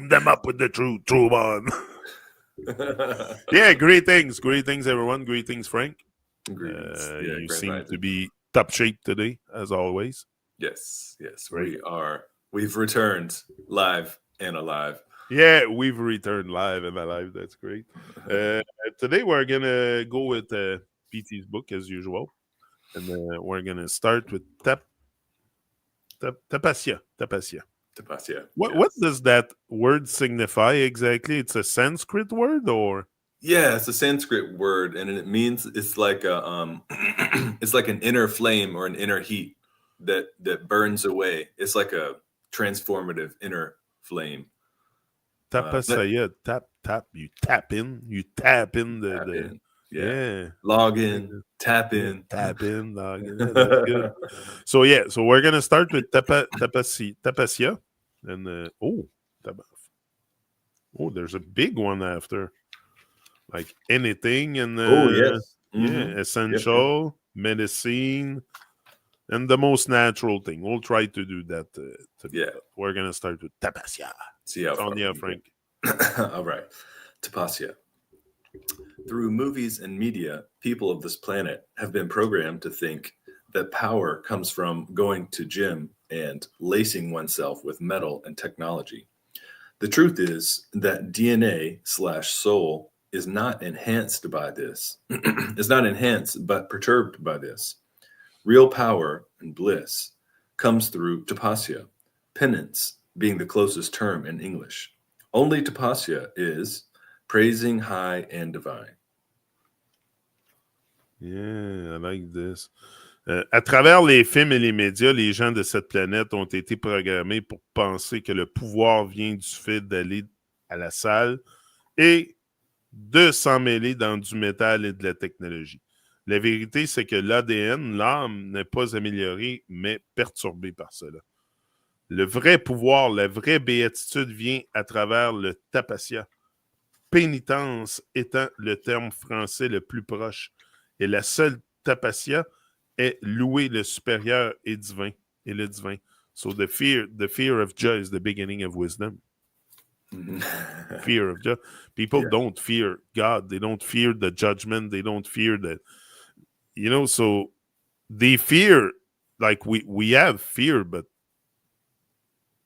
beam them up with the true one. Yeah, greetings, everyone. Greetings, Frank. Greetings. You seem to be top shape today, as always. Yes, Great. We've returned live and alive. Yeah, we've returned live and alive. That's great. Today we're gonna go with PT's book as usual, and we're gonna start with Tapasya. Tapasya. What does that word signify exactly? It's a Sanskrit word, or? Yeah, it's a Sanskrit word, and it means it's like a it's like an inner flame or an inner heat that burns away. It's like a transformative inner flame. Tapasya, tap. You tap in the. Yeah. Log in, tap in. Log in. Yeah, that's good. So we're gonna start with Tapasya, and there's a big one after, like anything, and Yes. yeah, essential, medicine, and the most natural thing. We'll try to do that today. But we're gonna start with Tapasya. See how on you, Frank. All right, Tapasya. Through movies and media, people of this planet have been programmed to think that power comes from going to gym and lacing oneself with metal and technology. The truth is that DNA/soul is not enhanced by this. It's not enhanced, but perturbed by this. Real power and bliss comes through tapasya, penance being the closest term in English. Only tapasya is praising high and divine. Yeah, I like this. À travers les films et les médias, les gens de cette planète ont été programmés pour penser que le pouvoir vient du fait d'aller à la salle et de s'en mêler dans du métal et de la technologie. La vérité, c'est que l'ADN, l'âme, n'est pas améliorée, mais perturbée par cela. Le vrai pouvoir, la vraie béatitude vient à travers le tapasya. Pénitence étant le terme français le plus proche. Et la seule tapasya est louer le supérieur et le divin. So the fear of Jah is the beginning of wisdom. Fear of Jah. People don't fear God. They don't fear the judgment. They don't fear that. So they fear, like we have fear, but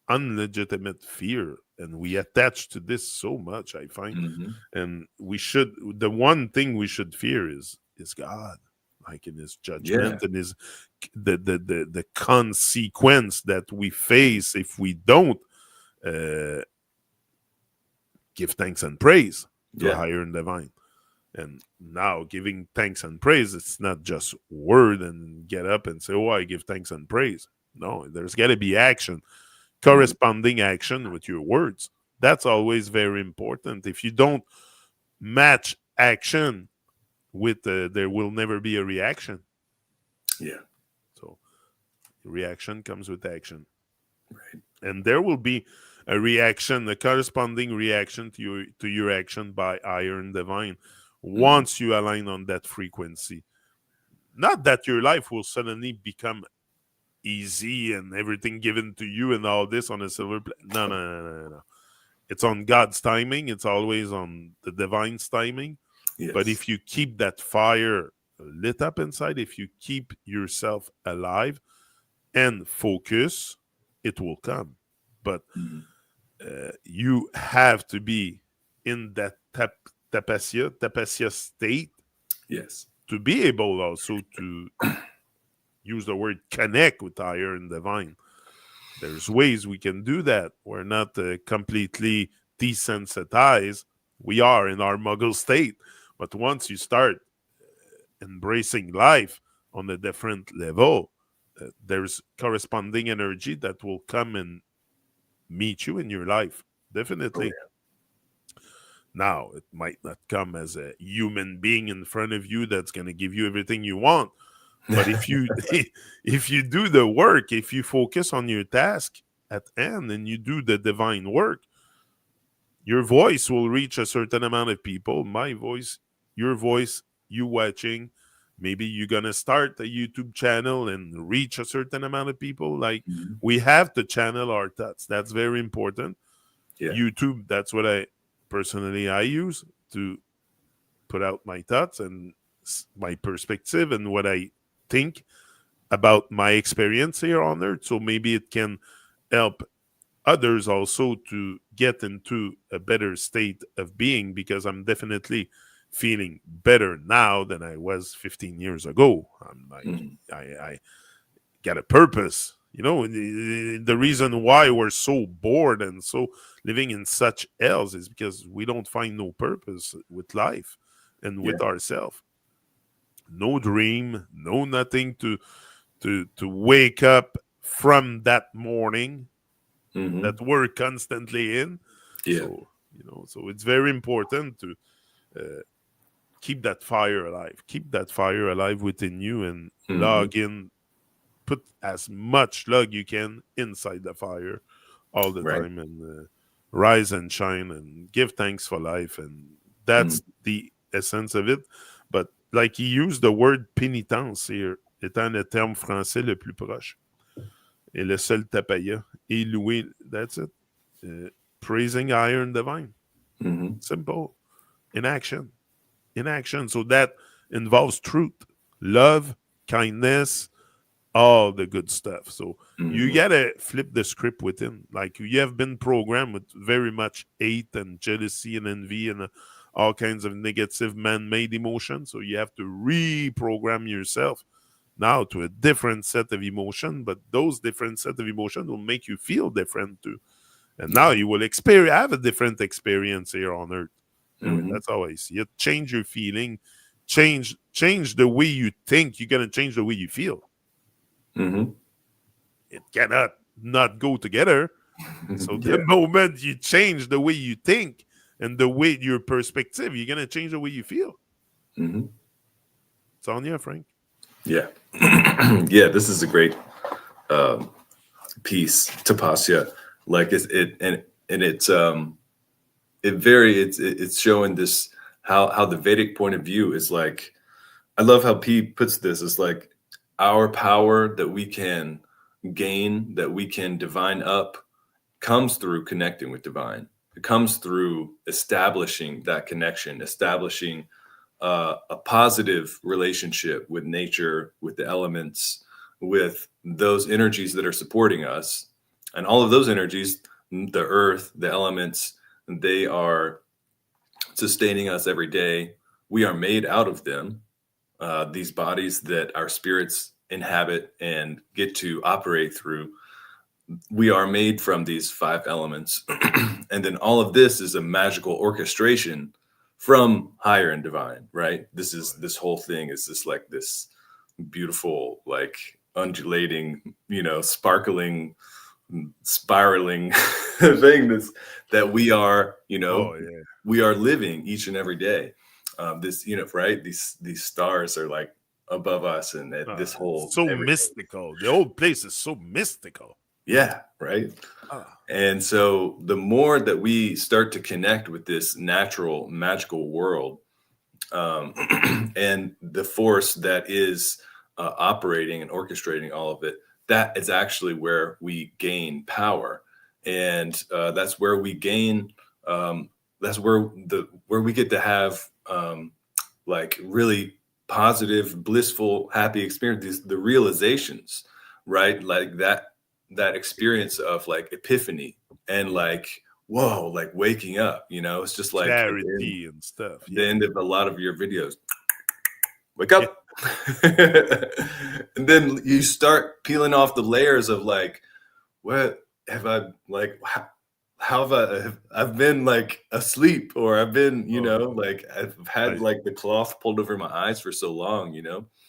unlegitimate fear. And we attach to this so much, I find. And the one thing we should fear is God. Like in his judgment and his the consequence that we face if we don't give thanks and praise to higher and divine. And now giving thanks and praise, it's not just word and get up and say, I give thanks and praise. No, there's got to be action, corresponding action with your words. That's always very important. If you don't match action with there will never be a reaction. So reaction comes with action. Right. And there will be a reaction, a corresponding reaction to your action by higher and divine once you align on that frequency. Not that your life will suddenly become easy and everything given to you and all this on a silver plate. No. It's on God's timing. It's always on the divine's timing. Yes. But if you keep that fire lit up inside, if you keep yourself alive and focus, it will come. But you have to be in that tapasya state to be able also to use the word connect with higher and divine. There's ways we can do that. We're not completely desensitized. We are in our muggle state. But once you start embracing life on a different level, there's corresponding energy that will come and meet you in your life. Definitely. Now, it might not come as a human being in front of you that's going to give you everything you want. But if you do the work, if you focus on your task at hand and you do the divine work, your voice will reach a certain amount of people. My voice, your voice, you watching. Maybe you're going to start a YouTube channel and reach a certain amount of people. Like we have to channel our thoughts. That's very important. Yeah. YouTube, that's what I use to put out my thoughts and my perspective and what I think about my experience here on Earth. So maybe it can help others also to get into a better state of being, because I'm definitely feeling better now than I was 15 years ago. I'm like, I got a purpose. The reason why we're so bored and so living in such hells is because we don't find no purpose with life and with ourselves. No dream, no nothing to wake up from that morning that we're constantly in. Yeah. So it's very important to keep that fire alive. Keep that fire alive within you and log in. Put as much lug you can inside the fire all the Right. time, and rise and shine and give thanks for life. And that's the essence of it. But like he used the word pénitence here, étant le terme français le plus proche et le seul tapaya, et louer, that's it. Praising higher and divine. Simple. In action. So that involves truth, love, kindness, all the good stuff. So you gotta flip the script within. Like, you have been programmed with very much hate and jealousy and envy and all kinds of negative man-made emotions. So you have to reprogram yourself now to a different set of emotion. But those different set of emotions will make you feel different too. And now you will have a different experience here on Earth. Anyway, that's how I see it. Change your feeling, change the way you think. You're gonna change the way you feel. It cannot not go together. So the moment you change the way you think and the way your perspective, you're gonna change the way you feel. It's on you, Frank. Yeah. Yeah, this is a great piece, Tapasya. Like it's showing this how the Vedic point of view is like. I love how P puts this. It's like our power that we can gain, that we can divine up, comes through connecting with divine. It comes through establishing that connection, establishing a positive relationship with nature, with the elements, with those energies that are supporting us. And all of those energies, the earth, the elements, they are sustaining us every day. We are made out of them. These bodies that our spirits inhabit and get to operate through, we are made from these 5 elements. And then all of this is a magical orchestration from higher and divine, right? This whole thing is just like this beautiful, like undulating, sparkling, spiraling thing that we are, we are living each and every day. This, right? These stars are like above us, and this whole mystical. The whole place is so mystical. Yeah, right. And so the more that we start to connect with this natural, magical world, and the force that is operating and orchestrating all of it, that is actually where we gain power, and that's where we gain. That's where we get to have like really positive, blissful, happy experiences, the realizations, right? Like that experience of like epiphany and like, whoa, like waking up, it's just like clarity and stuff. The end of a lot of your videos. Wake up. And then you start peeling off the layers of like, what have I like, how have I've been like asleep, or I've been, like I've had like the cloth pulled over my eyes for so long,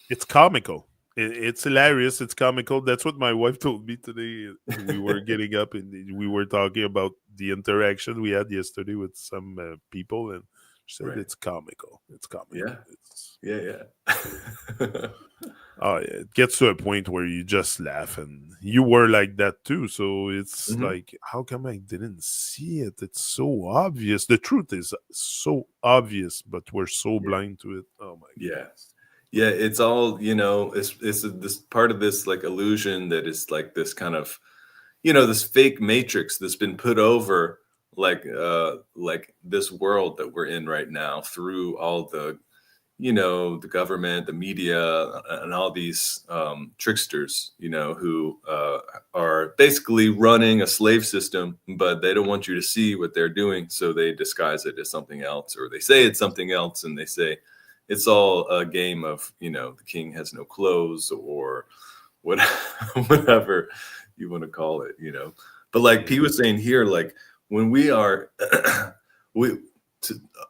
It's comical. It's hilarious. It's comical. That's what my wife told me today. We were getting up and we were talking about the interaction we had yesterday with some people, and she said it's comical. It's comical. Yeah. Oh, yeah. It gets to a point where you just laugh, and you were like that too. So it's like, how come I didn't see it? It's so obvious. The truth is so obvious, but we're so blind to it. Oh my God. Yeah. It's all, it's this part of this like illusion that is like this kind of, this fake matrix that's been put over like this world that we're in right now through all the, the government, the media, and all these tricksters, who are basically running a slave system, but they don't want you to see what they're doing. So they disguise it as something else, or they say it's something else, and they say it's all a game of, the king has no clothes, or what, whatever you want to call it, But like P was saying here, like when we are,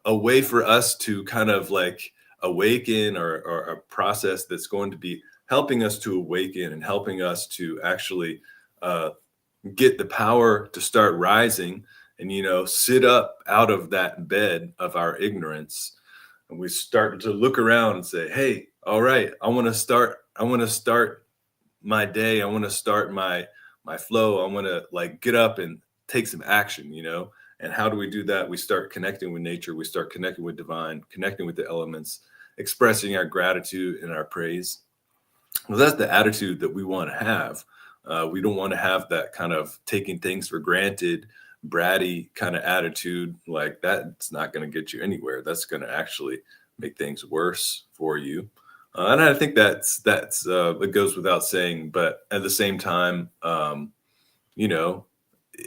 a way for us to kind of like awaken, or a process that's going to be helping us to awaken and helping us to actually get the power to start rising and, sit up out of that bed of our ignorance. And we start to look around and say, hey, all right, I want to start my day. I want to start my flow. I want to like get up and take some action, And how do we do that? We start connecting with nature. We start connecting with divine, connecting with the elements, expressing our gratitude and our praise. Well, that's the attitude that we want to have. We don't want to have that kind of taking things for granted, bratty kind of attitude. Like that's not going to get you anywhere. That's going to actually make things worse for you. And I think that's it goes without saying. But at the same time,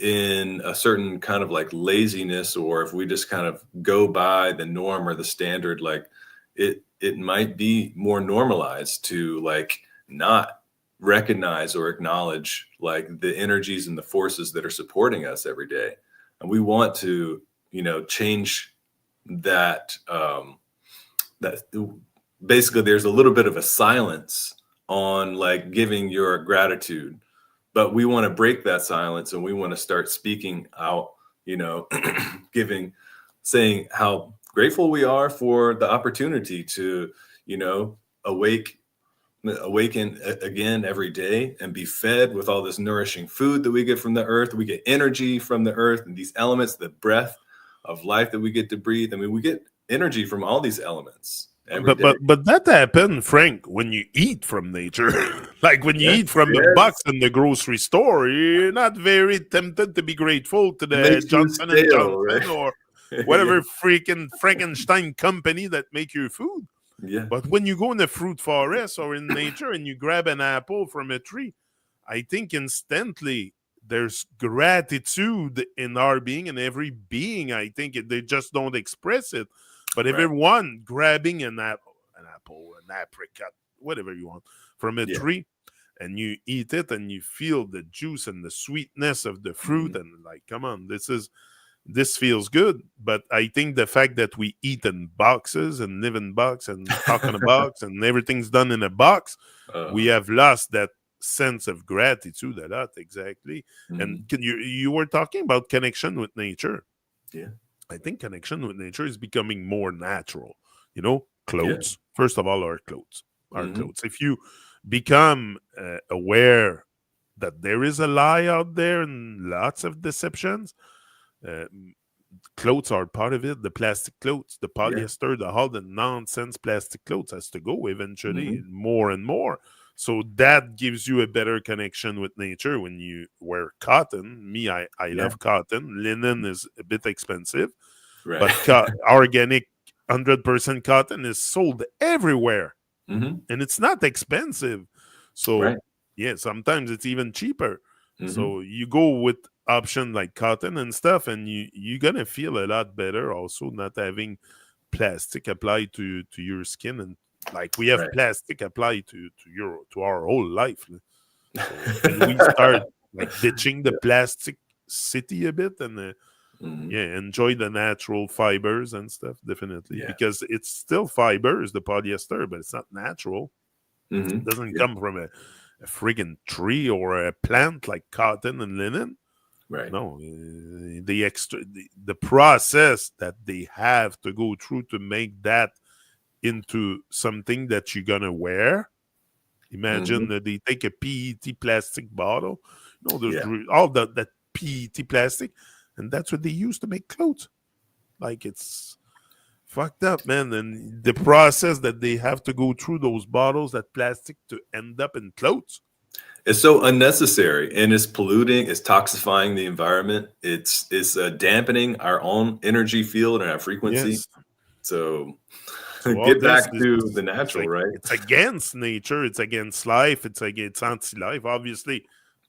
in a certain kind of like laziness, or if we just kind of go by the norm or the standard, like it might be more normalized to like not recognize or acknowledge like the energies and the forces that are supporting us every day. And we want to, change that, that basically there's a little bit of a silence on like giving your gratitude, but we want to break that silence and we want to start speaking out, saying how grateful we are for the opportunity to, awaken again every day and be fed with all this nourishing food that we get from the earth. We get energy from the earth and these elements, the breath of life that we get to breathe. I mean, we get energy from all these elements. But that happened, Frank, when you eat from nature. Like when you eat from the box in the grocery store, you're not very tempted to be grateful to the Johnson and Johnson, right? Or whatever freaking Frankenstein company that make your food. Yeah. But when you go in the fruit forest or in nature and you grab an apple from a tree, I think instantly there's gratitude in our being, and every being, I think they just don't express it. But everyone grabbing an apple, an apricot, whatever you want, from a tree, and you eat it and you feel the juice and the sweetness of the fruit, and like, come on, this feels good. But I think the fact that we eat in boxes and live in box and talk in a box and everything's done in a box, we have lost that sense of gratitude a lot, exactly. And you were talking about connection with nature. Yeah. I think connection with nature is becoming more natural. Clothes, first of all, our clothes. If you become aware that there is a lie out there and lots of deceptions, clothes are part of it. The plastic clothes, the polyester, all the nonsense plastic clothes has to go eventually, more and more. So that gives you a better connection with nature when you wear cotton. Me, I love cotton. Linen is a bit expensive, but organic 100% cotton is sold everywhere, and it's not expensive. So sometimes it's even cheaper. So you go with option like cotton and stuff, and you're gonna feel a lot better. Also, not having plastic applied to your skin, and like we have plastic applied to our whole life. So can we start like ditching the plastic city a bit and enjoy the natural fibers and stuff? Definitely, because it's still fibers, the polyester, but it's not natural. It doesn't come from a friggin' tree or a plant like cotton and linen. No, the process that they have to go through to make that into something that you're gonna wear. Imagine that they take a PET plastic bottle, there's all that PET plastic, and that's what they use to make clothes. Like, it's fucked up, man. And the process that they have to go through those bottles, that plastic, to end up in clothes. It's so unnecessary, and it's polluting, it's toxifying the environment. It's dampening our own energy field and our frequency. Yes. So So all get this back is to the natural, right? it's against nature, it's against life, it's anti-life. Obviously,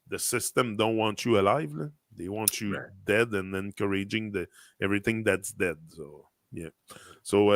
the system don't want you alive. They want you Right. dead and encouraging the everything that's dead. So yeah. So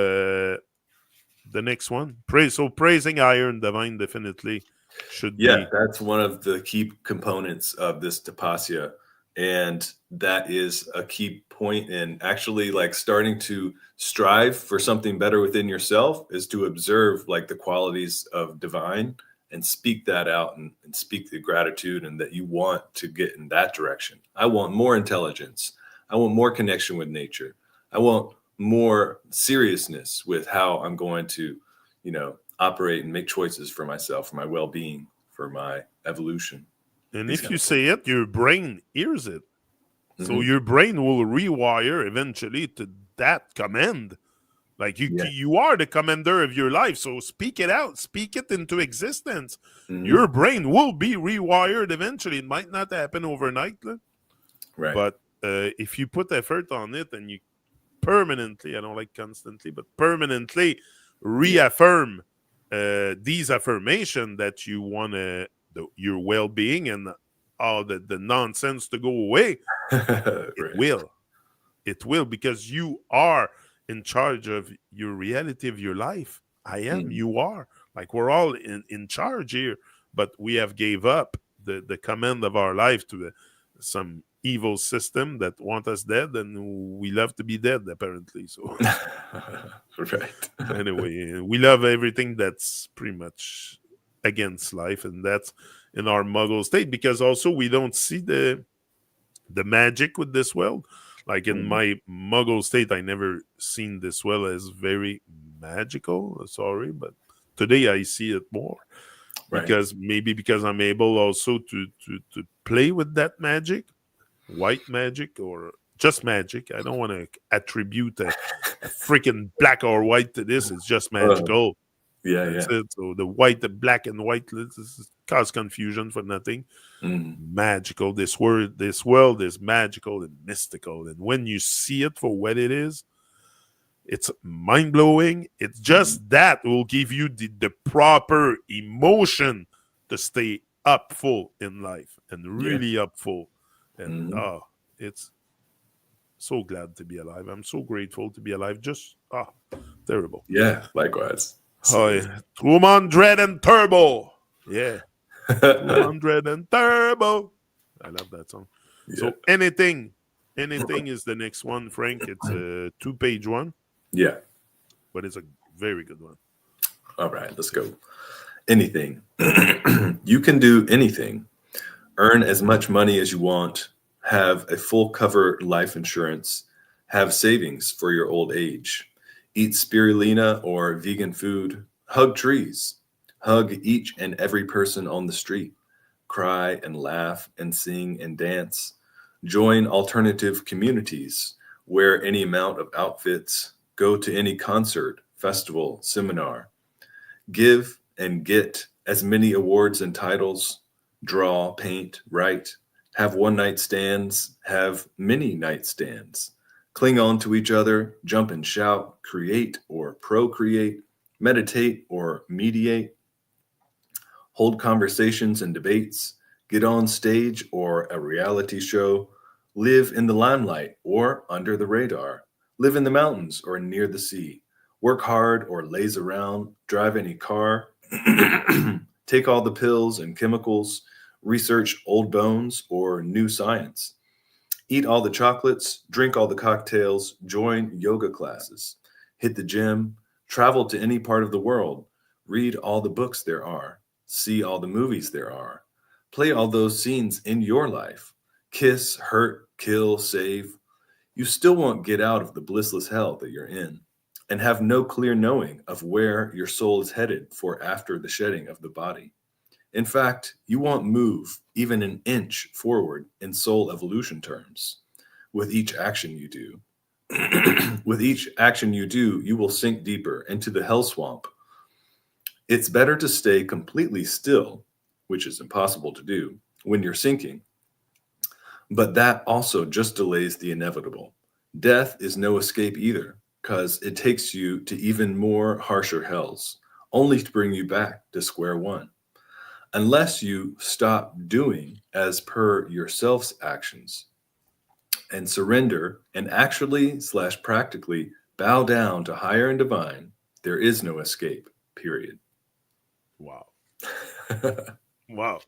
the next one, praising iron divine definitely should Yeah, be. that's one of the key components of this tapasya. And that is a key point in actually like starting to strive for something better within yourself is to observe like the qualities of divine and speak that out and speak the gratitude and that you want to get in that direction. I want more intelligence. I want more connection with nature. I want more seriousness with how I'm going to, operate and make choices for myself, for my well-being, for my evolution. And These if kind you of things. say it, your brain hears it. So Mhm. your brain will rewire eventually to that command. Like Yeah. you are the commander of your life. So speak it out, speak it into existence. Mhm. Your brain will be rewired eventually. It might not happen overnight, Right. but if you put effort on it and you permanently, I don't like constantly, but permanently Yeah. reaffirm these affirmation that you want your well-being and all the nonsense to go away, it Right. will. It will, because you are in charge of your reality of your life. I am, Mhm. you are. Like we're all in charge here, but we have gave up the command of our life to some evil system that want us dead, and we love to be dead apparently. So Right. anyway, we love everything that's pretty much against life, and that's in our muggle state, because also we don't see the magic with this world. Like in Mhm. my muggle state, I never seen this world as very magical. Sorry, but today I see it more, Right. because maybe because I'm able also to play with that magic, white magic or just magic. I don't want to attribute a freaking black or white to this. It's just Uh, magical. yeah, That's yeah. it. So the white, the black and white, this cause confusion for nothing. Mhm. Magical. This world is magical and mystical. And when you see it for what it is, it's mind blowing. It's Mhm. just that will give you the proper emotion to stay up full in life and Yeah. really up full. And Mhm. it's so glad to be alive. I'm so grateful to be alive. Just terrible. Yeah. Likewise. It's Hi, amazing. 200 and turbo. Yeah. 200 and turbo. I love that song. Yeah. So anything is the next one, Frank. It's a 2-page one, Yeah. but it's a very good one. All right. Let's go. Anything. You can do anything. Earn as much money as you want. Have a full cover life insurance. Have savings for your old age. Eat spirulina or vegan food. Hug trees. Hug each and every person on the street. Cry and laugh and sing and dance. Join alternative communities. Wear any amount of outfits. Go to any concert, festival, seminar. Give and get as many awards and titles. Draw, paint, write. Have one night stands. Have many nightstands. Cling on to each other. Jump and shout. Create or procreate. Meditate or mediate. Hold conversations and debates. Get on stage or a reality show. Live in the limelight or under the radar. Live in the mountains or near the sea. Work hard or laze around. Drive any car. Take all the pills and chemicals. Research old bones or new science. Eat all the chocolates. Drink all the cocktails. Join yoga classes. Hit the gym. Travel to any part of the world. Read all the books there are. See all the movies there are. Play all those scenes in your life. Kiss, hurt, kill, save. You still won't get out of the blissless hell that you're in and have no clear knowing of where your soul is headed for after the shedding of the body. In fact, you won't move even an inch forward in soul evolution terms. With each action you do, with each action you do, you will sink deeper into the hell swamp. It's better to stay completely still which is impossible to do when you're sinking. But that also just delays the inevitable. Death is no escape either, because it takes you to even more harsher hells, only to bring you back to square one. Unless you stop doing as per yourself's actions and surrender and actually/practically bow down to higher and divine, there is no escape, period. Wow. Wow.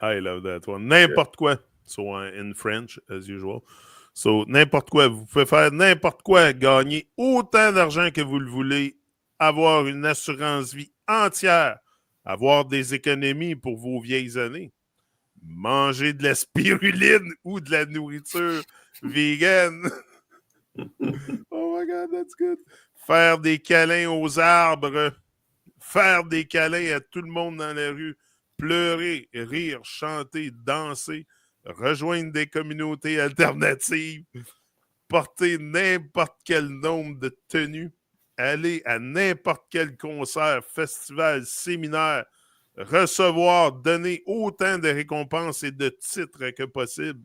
I love that one. N'importe quoi. So, in French, as usual. So, n'importe quoi. Vous pouvez faire n'importe quoi, gagner autant d'argent que vous le voulez, avoir une assurance vie entière, avoir des économies pour vos vieilles années, manger de la spiruline ou de la nourriture vegan. Oh my God, that's good. Faire des câlins aux arbres, faire des câlins à tout le monde dans la rue, pleurer, rire, chanter, danser, rejoindre des communautés alternatives, porter n'importe quel nombre de tenues, aller à n'importe quel concert, festival, séminaire, recevoir, donner autant de récompenses et de titres que possible,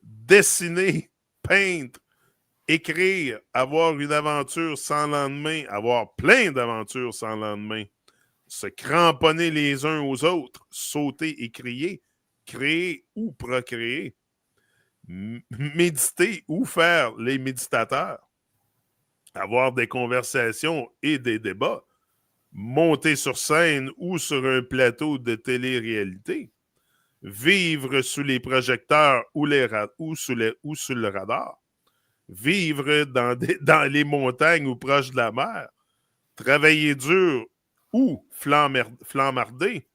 dessiner, peindre, écrire, avoir une aventure sans lendemain, avoir plein d'aventures sans lendemain, se cramponner les uns aux autres, sauter et crier, créer ou procréer, méditer ou faire les méditateurs, avoir des conversations et des débats, monter sur scène ou sur un plateau de télé-réalité, vivre sous les projecteurs ou sous le radar, vivre dans les montagnes ou proche de la mer, travailler dur ou flemmarder.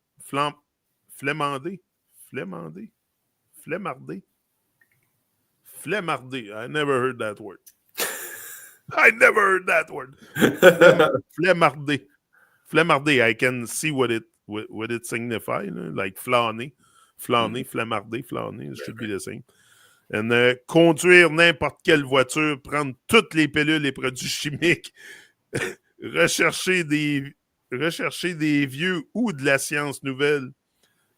I never heard that word. Flemmarder. I can see what it signifies, like flâner, flemmarder, flâner. It should be the same. And, conduire n'importe quelle voiture, prendre toutes les pilules et produits chimiques, rechercher des vieux ou de la science nouvelle,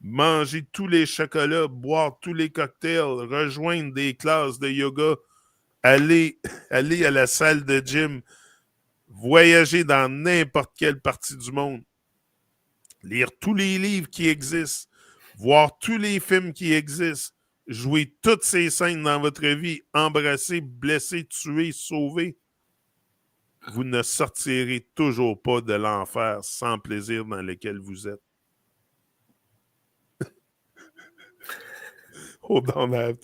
manger tous les chocolats, boire tous les cocktails, rejoindre des classes de yoga, aller à la salle de gym, voyager dans n'importe quelle partie du monde, lire tous les livres qui existent, voir tous les films qui existent, jouer toutes ces scènes dans votre vie, embrasser, blesser, tuer, sauver. Vous ne sortirez toujours pas de l'enfer sans plaisir dans lequel vous êtes. Hold on,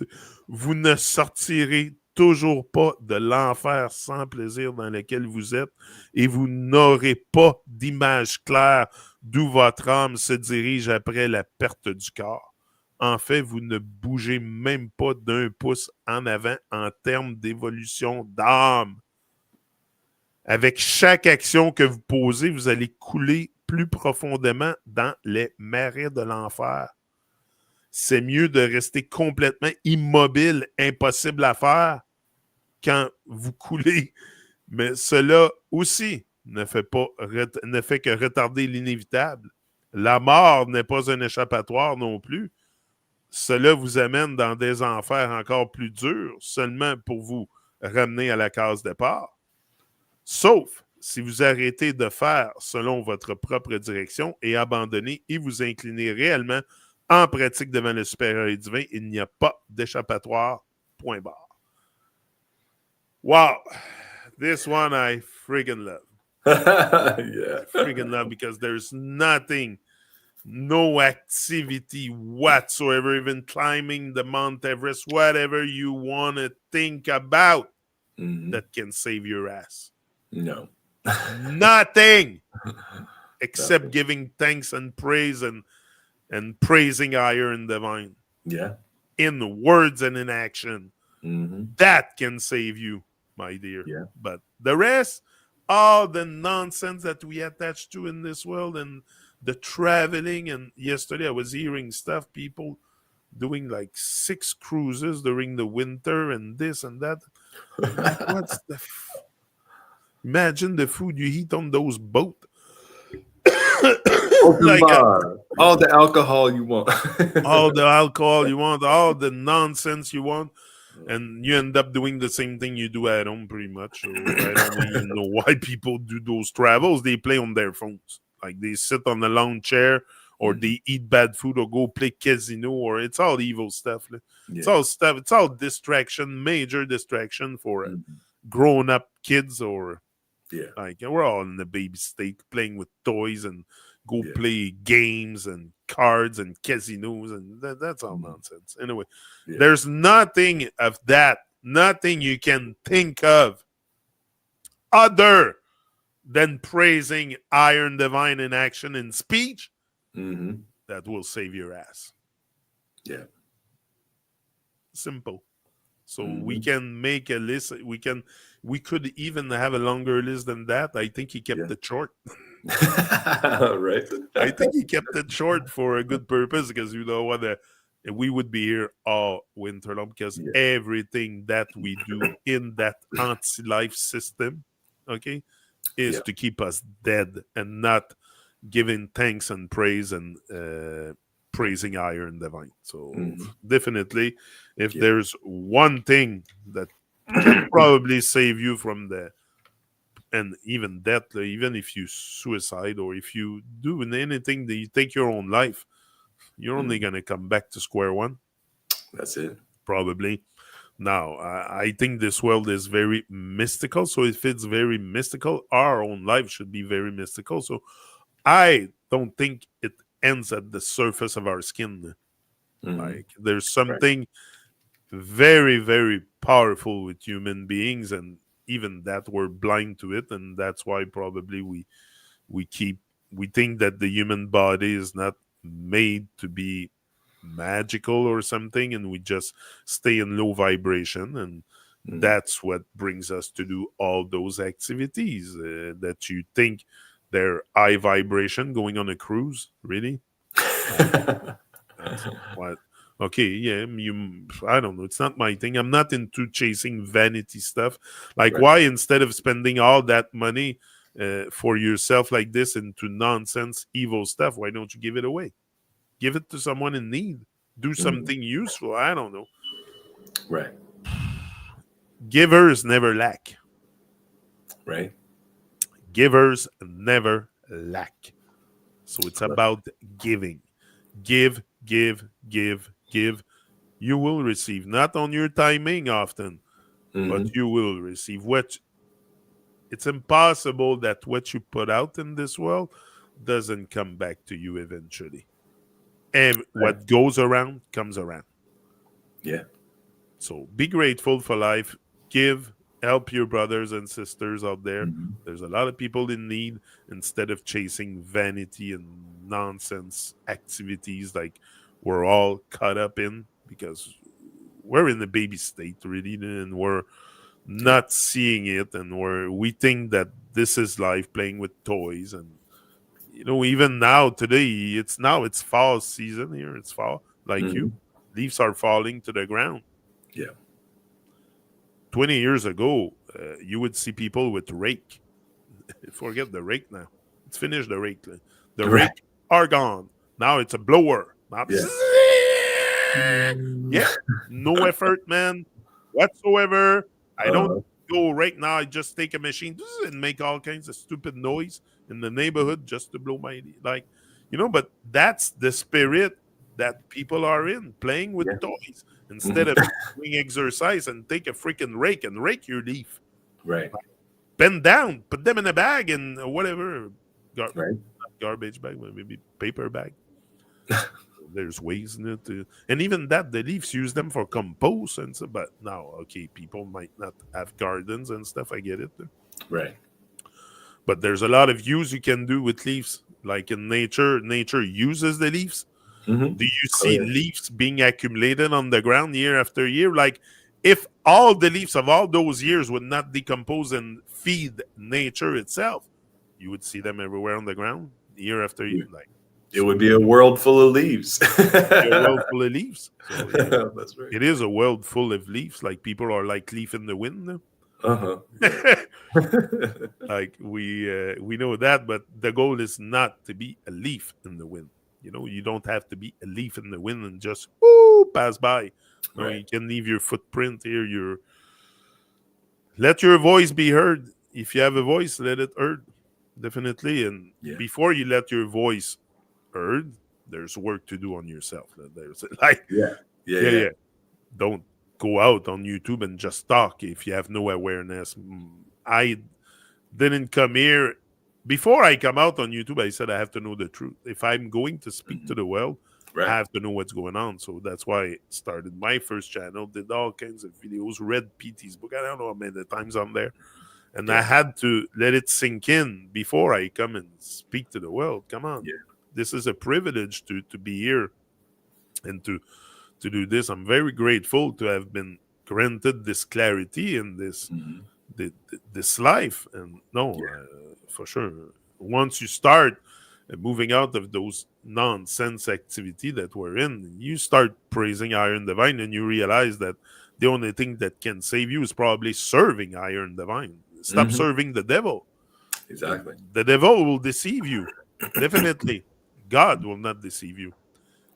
vous ne sortirez toujours pas de l'enfer sans plaisir dans lequel vous êtes et vous n'aurez pas d'image claire d'où votre âme se dirige après la perte du corps. En fait, vous ne bougez même pas d'un pouce en avant en termes d'évolution d'âme. Avec chaque action que vous posez, vous allez couler plus profondément dans les marais de l'enfer. C'est mieux de rester complètement immobile, impossible à faire, quand vous coulez. Mais cela aussi ne fait que retarder l'inévitable. La mort n'est pas un échappatoire non plus. Cela vous amène dans des enfers encore plus durs, seulement pour vous ramener à la case départ. Sauf si vous arrêtez de faire selon votre propre direction et abandonnez et vous inclinez réellement en pratique devant le supérieur et divin, il n'y a pas d'échappatoire, point barre. Wow! This one I friggin' love. Yeah. I friggin' love because there's nothing, no activity whatsoever, even climbing the Mount Everest, whatever you want to think about, that can save your ass. No. Nothing except giving thanks and praise and praising higher and divine. Yeah. In words and in action. That can save you, my dear. Yeah. But the rest, all the nonsense that we attach to in this world and the traveling, and yesterday I was hearing stuff, people doing like 6 cruises during the winter and this and that. Like, what's the... Imagine the food you eat on those boats. Open like bar. All the alcohol you want. all the alcohol you want, all the nonsense you want, and you end up doing the same thing you do at home pretty much. So I don't even know why people do those travels. They play on their phones, like they sit on a long chair, or they eat bad food, or go play casino, or it's all evil stuff. It's all stuff. It's all distraction, major distraction for grown-up kids, or like we're all in the baby state, playing with toys and go play games and cards and casinos, and that's all nonsense. Anyway, there's nothing of that, nothing you can think of other than praising Iron Divine in action and speech that will save your ass. Yeah. Simple. So we can make a list. We could even have a longer list than that. I think he kept it short. Right. I think he kept it short for a good purpose, because you know what, we would be here all winter long, because everything that we do in that anti-life system, okay, is to keep us dead and not giving thanks and praise and praising Iron Divine. So definitely, if there's one thing that can probably save you from and even death, even if you suicide, or if you do anything that you take your own life, you're only going to come back to square one. That's it. Probably. Now, I think this world is very mystical. So if it's very mystical, our own life should be very mystical. So I don't think it ends at the surface of our skin. Like there's something very, very powerful with human beings, and even that we're blind to it, and that's why probably we think that the human body is not made to be magical or something, and we just stay in low vibration, and that's what brings us to do all those activities that you think they're high vibration, going on a cruise. Really? What? Okay, yeah, I don't know. It's not my thing. I'm not into chasing vanity stuff. Like, why, instead of spending all that money for yourself like this into nonsense, evil stuff, why don't you give it away? Give it to someone in need. Do something useful. I don't know. Right. Givers never lack. Right. Givers never lack. So it's about giving. Give, give, give, give. You will receive, not on your timing often, but you will receive. It's impossible that what you put out in this world doesn't come back to you eventually. And what goes around comes around. Yeah. So be grateful for life. Give, help your brothers and sisters out there. There's a lot of people in need, instead of chasing vanity and nonsense activities like we're all caught up in, because we're in the baby state, really, and we're not seeing it, and we think that this is life, playing with toys. And even now, today, it's fall season here. It's fall, like leaves are falling to the ground. Yeah. 20 years ago, you would see people with rake. Forget the rake now. It's finished, the rake. The rake are gone. Now it's a blower. Yeah. No effort, man, whatsoever. I don't go rake now. I just take a machine and make all kinds of stupid noise in the neighborhood just to blow my, but that's the spirit that people are in, playing with toys instead of doing exercise, and take a freaking rake and rake your leaf. Right. Bend down, put them in a bag, and whatever. Garbage bag, maybe paper bag. There's ways in it and even that, the leaves, use them for compost and stuff. But now, okay, people might not have gardens and stuff. I get it. Right. But there's a lot of use you can do with leaves. Like in nature uses the leaves. Do you see leaves being accumulated on the ground year after year? Like, if all the leaves of all those years would not decompose and feed nature itself, you would see them everywhere on the ground year after year. Like, it would be a world full of leaves. A world full of leaves. So, That's right. It is a world full of leaves. Like, people are like leaf in the wind. Like we know that, but the goal is not to be a leaf in the wind. You don't have to be a leaf in the wind and just pass by. No, Right. you can leave your footprint here. Let your voice be heard. If you have a voice, let it heard. Definitely. And Yeah. before you let your voice heard, there's work to do on yourself. There's like, Yeah. Yeah. yeah, Yeah. yeah. Don't go out on YouTube and just talk if you have no awareness. I didn't come here. Before I come out on YouTube, I said I have to know the truth. If I'm going to speak to the world, I Right. have to know what's going on. So that's why I started my first channel, did all kinds of videos, read PT's book. I don't know how many times I'm there. And I Yeah. had to let it sink in before I come and speak to the world. Come on. Yeah. This is a privilege to be here and to do this. I'm very grateful to have been granted this clarity and Mhm. this life. And no, Yeah. for sure, once you start moving out of those nonsense activity that we're in, you start praising Iron Divine, and you realize that the only thing that can save you is probably serving Iron Divine. Stop Mhm. serving the devil. Exactly. The devil will deceive you. Definitely. God will not deceive you.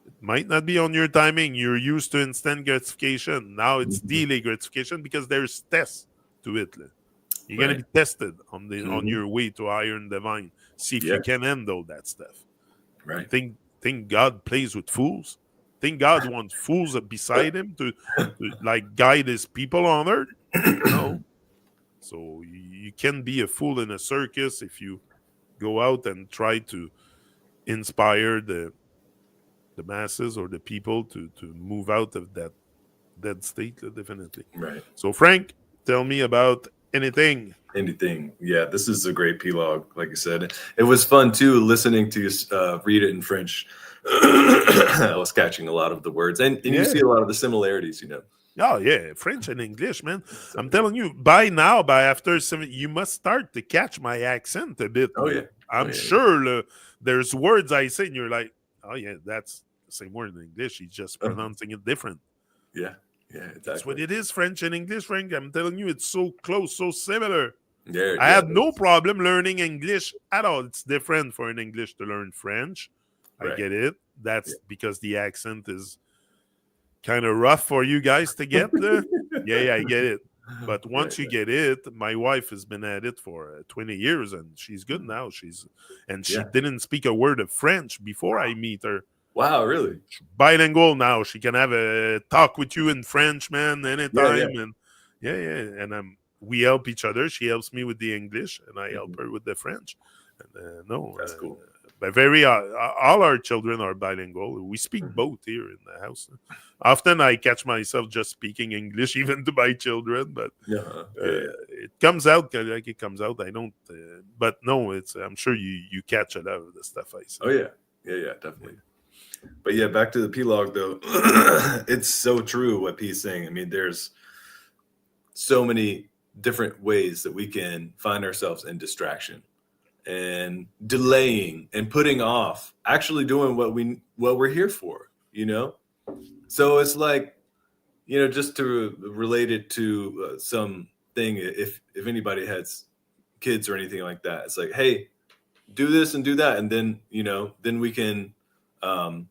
It might not be on your timing. You're used to instant gratification. Now it's Mhm. delay gratification because there's tests to it. You're gonna Right. be tested on Mhm. your way to Iron Divine. See if you Yes. can handle that stuff. You Right. think God plays with fools? Think God wants fools beside him to like guide his people on earth? No. So you can be a fool in a circus if you go out and try to inspire the masses or the people to move out of that dead state, definitely. Right. So Frank, tell me about anything. Anything. Yeah, this is a great P-log, like you said. It was fun too listening to you read it in French. I was catching a lot of the words, and you Yeah. see a lot of the similarities. Oh yeah, French and English, man. So, I'm telling you, by after 7, you must start to catch my accent a bit. oh yeah, oh I'm yeah, sure there's words I say, and you're like, oh yeah, that's the same word in English. He's just pronouncing it different. yeah, yeah, That's what exactly. it is, French and English, Frank. I'm telling you, it's so close, so similar. Yeah, I yeah, had no problem learning English at all. It's different for an English to learn French. I right. get it. Yeah. That's because the accent is kind of rough for you guys to get. Yeah, yeah, I get it. But Yeah, once you yeah. get it, my wife has been at it for 20 years and she's good Mhm. now. She Yeah. didn't speak a word of French before I meet her. Wow, really? Bilingual now. She can have a talk with you in French, man, Yeah, yeah. anytime. And yeah, yeah. And we help each other. She helps me with the English and I help Mhm. her with the French. And no, That's cool. but all our children are bilingual. We speak Mhm. both here in the house. Often I catch myself just speaking English even to my children, but Yeah, yeah, yeah. it comes out like it comes out. I don't, but no, it's. I'm sure you catch a lot of the stuff I say. Oh yeah, yeah, yeah, Yeah. definitely. But yeah, back to the P-log though. It's so true what P's saying. I mean, there's so many different ways that we can find ourselves in distraction and delaying and putting off actually doing what we're here for. So it's like, just to relate it to some thing, if anybody has kids or anything like that, it's like, hey, do this and do that, and then we can um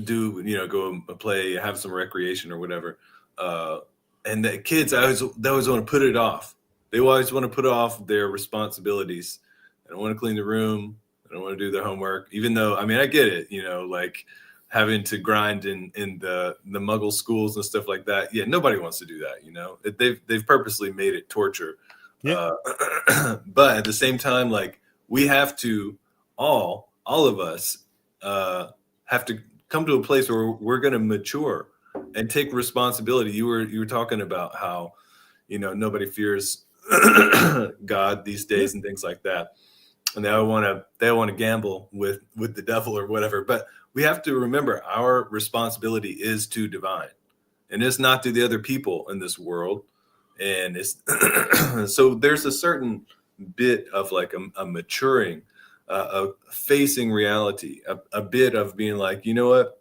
go and play, have some recreation or whatever. And the kids, they always want to put it off. They always want to put off their responsibilities. They don't want to clean the room. They don't want to do their homework, even though, I mean, I get it, like having to grind in the Muggle schools and stuff like that. Yeah, nobody wants to do that. They've purposely made it torture. Yeah. But at the same time, like, we have to all of us have to come to a place where we're going to mature and take responsibility. You were talking about how nobody fears God these Yeah. days and things like that, and they want to gamble with the devil or whatever. But we have to remember our responsibility is to divine, and it's not to the other people in this world. And it's so there's a certain bit of like a maturing, of facing reality, a bit of being like, you know what,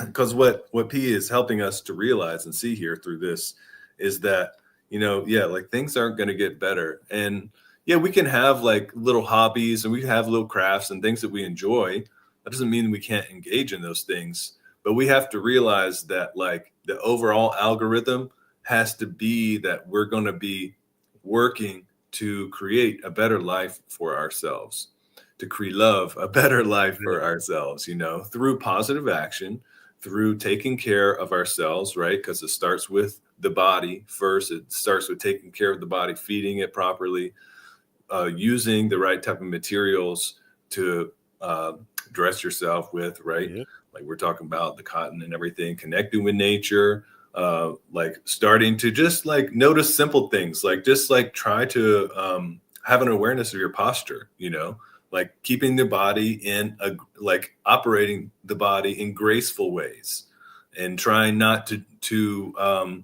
because what P is helping us to realize and see here through this is that, like things aren't going to get better. And yeah, we can have like little hobbies and we have little crafts and things that we enjoy. That doesn't mean we can't engage in those things, but we have to realize that like the overall algorithm has to be that we're going to be working to create a better life for ourselves, to create love, a better life for ourselves, through positive action, through taking care of ourselves, right? Because it starts with the body first. It starts with taking care of the body, feeding it properly, using the right type of materials to dress yourself with, right? Yeah. Like we're talking about the cotton and everything, connecting with nature, like starting to just like notice simple things, like just like try to have an awareness of your posture, like keeping the body in like operating the body in graceful ways and trying not to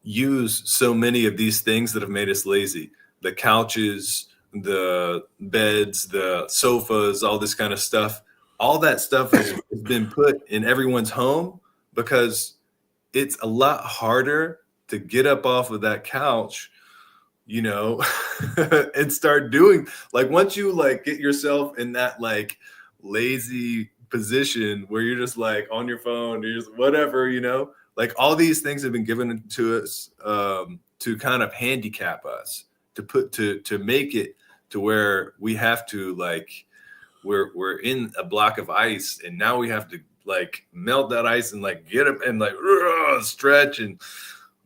use so many of these things that have made us lazy. The couches, the beds, the sofas, all this kind of stuff. All that stuff has been put in everyone's home because it's a lot harder to get up off of that couch, and start doing, like, once you like get yourself in that like lazy position where you're just like on your phone, you're just whatever, like all these things have been given to us to kind of handicap us, to make it to where we have to like we're in a block of ice and now we have to like melt that ice and like get up and like stretch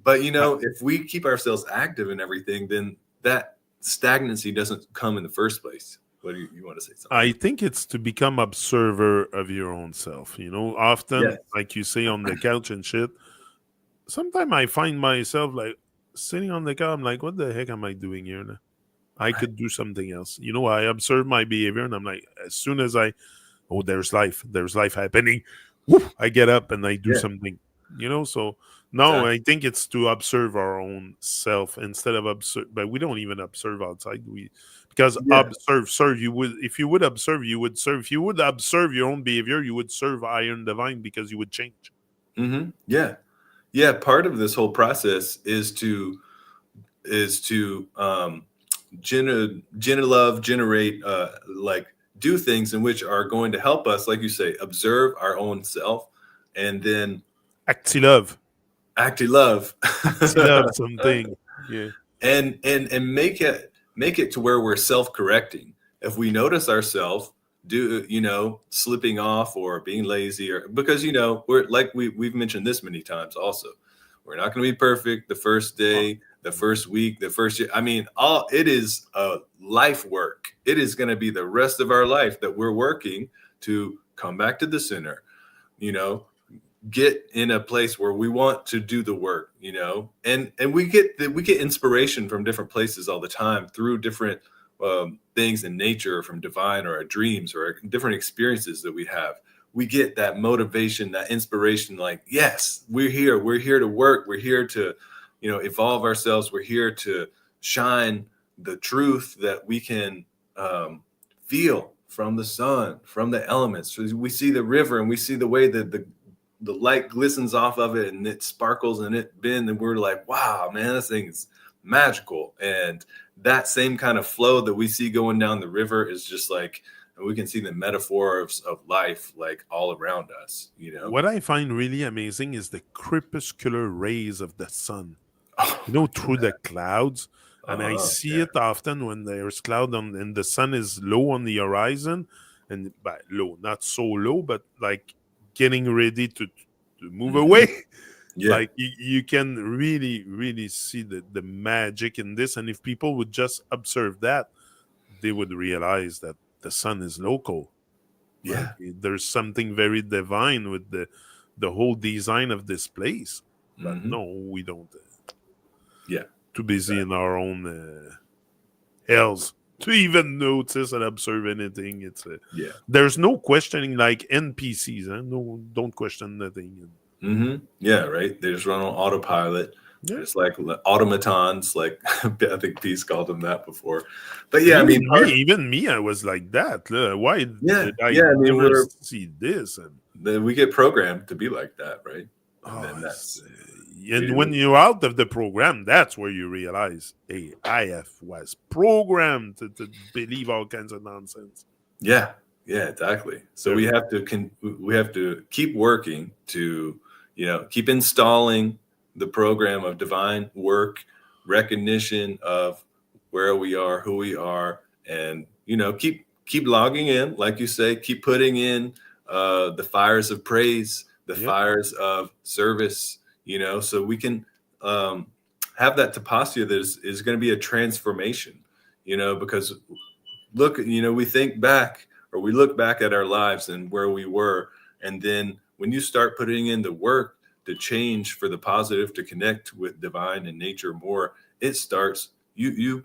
but if we keep ourselves active and everything, then that stagnancy doesn't come in the first place. What do you want to say something? I think it's to become observer of your own self. Often, Yes. like you say, on the couch and shit. Sometimes I find myself like sitting on the couch. I'm like, what the heck am I doing here now? I could do something else. I observe my behavior, and I'm like, as soon as there's life happening. Whoop, I get up and I do something. So no, I think it's to observe our own self instead of observe. But we don't even observe outside. Because serve. You would, if you would observe, you would serve. If you would observe your own behavior, you would serve Iron Divine because you would change. Mm-hmm. Yeah. Part of this whole process is to generate like do things in which are going to help us, like you say, observe our own self, and then acti love something, yeah, and make it to where we're self-correcting. If we notice ourselves slipping off or being lazy, or because we're like we've mentioned this many times also, we're not going to be perfect the first day, the first week, the first year. I mean, it is a life work. It is going to be the rest of our life that we're working to come back to the center, get in a place where we want to do the work, and we get inspiration from different places all the time through different things in nature, from divine or our dreams or different experiences that we have. We get that motivation, that inspiration, like, yes, we're here to work. We're here to, evolve ourselves. We're here to shine the truth that we can feel from the sun, from the elements. So we see the river and we see the way that the light glistens off of it and it sparkles and it bends, and we're like, wow, man, this thing is magical. And that same kind of flow that we see going down the river is just like, we can see the metaphor of life like all around us, What I find really amazing is the crepuscular rays of the sun, through the clouds. And I see it often when there's cloud and the sun is low on the horizon, and low, not so low, but like getting ready to move away. Yeah. Like you can really, really see the magic in this. And if people would just observe that, they would realize that the sun is local. Yeah. There's something very divine with the whole design of this place. But no, we don't. Too busy in our own hells to even notice and observe anything. It's there's no questioning, like NPCs. No, don't question nothing. Yeah, right. They just run on autopilot. Yeah. It's like automatons, like I think Peace called them that before. But yeah, even me, I was like that. Why did I never see this? And then we get programmed to be like that, right? And then that's and when you're out of the program, that's where you realize, hey, was programmed to believe all kinds of nonsense. Yeah, exactly. So we have to keep working to, keep installing the program of divine work, recognition of where we are, who we are, and keep logging in, like you say, keep putting in the fires of praise, the fires of service, so we can have that tapasya that is going to be a transformation, because look, we think back, or we look back at our lives and where we were, and then when you start putting in the work to change for the positive, to connect with divine and nature more, it starts, you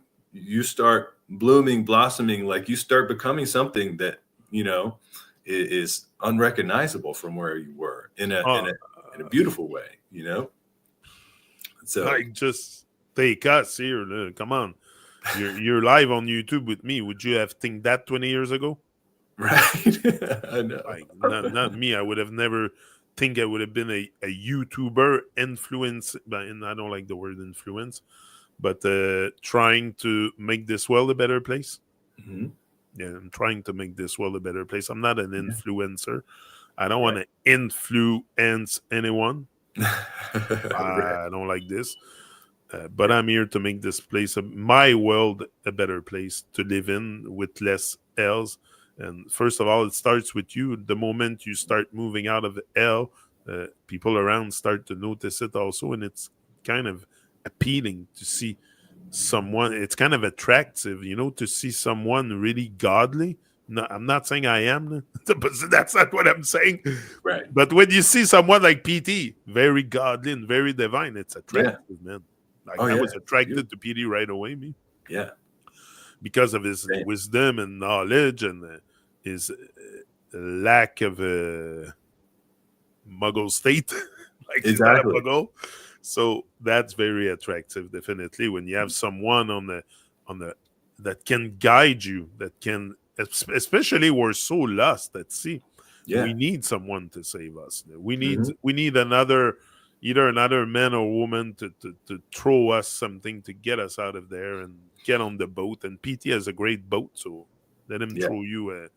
start blooming, blossoming, like you start becoming something that is unrecognizable from where you were in a beautiful way, so like, just take us here, come on. You're live on YouTube with me. Would you have think that 20 years ago? Right. I know. Like, not me. I would have never think I would have been a YouTuber influence, and I don't like the word influence, but trying to make this world a better place. Mm-hmm. Yeah, I'm trying to make this world a better place. I'm not an influencer. I don't want to influence anyone. I don't like this. But I'm here to make this place, my world, a better place to live in with less L's. And first of all, it starts with you. The moment you start moving out of the L, people around start to notice it also. And it's kind of appealing to see someone. It's kind of attractive, to see someone really godly. No, I'm not saying I am. That's not what I'm saying. Right. But when you see someone like PT, very godly and very divine, it's attractive, man. Like, I was attracted to PD right away, me. Yeah. Because of his wisdom and knowledge and his lack of muggle state. Like, he's not a muggle. So that's very attractive, definitely. When you have someone on the that can guide you, that can, especially we're so lost at sea. Yeah. We need someone to save us. We need another, either another man or woman to throw us something to get us out of there and get on the boat. And PT has a great boat, so let him throw you a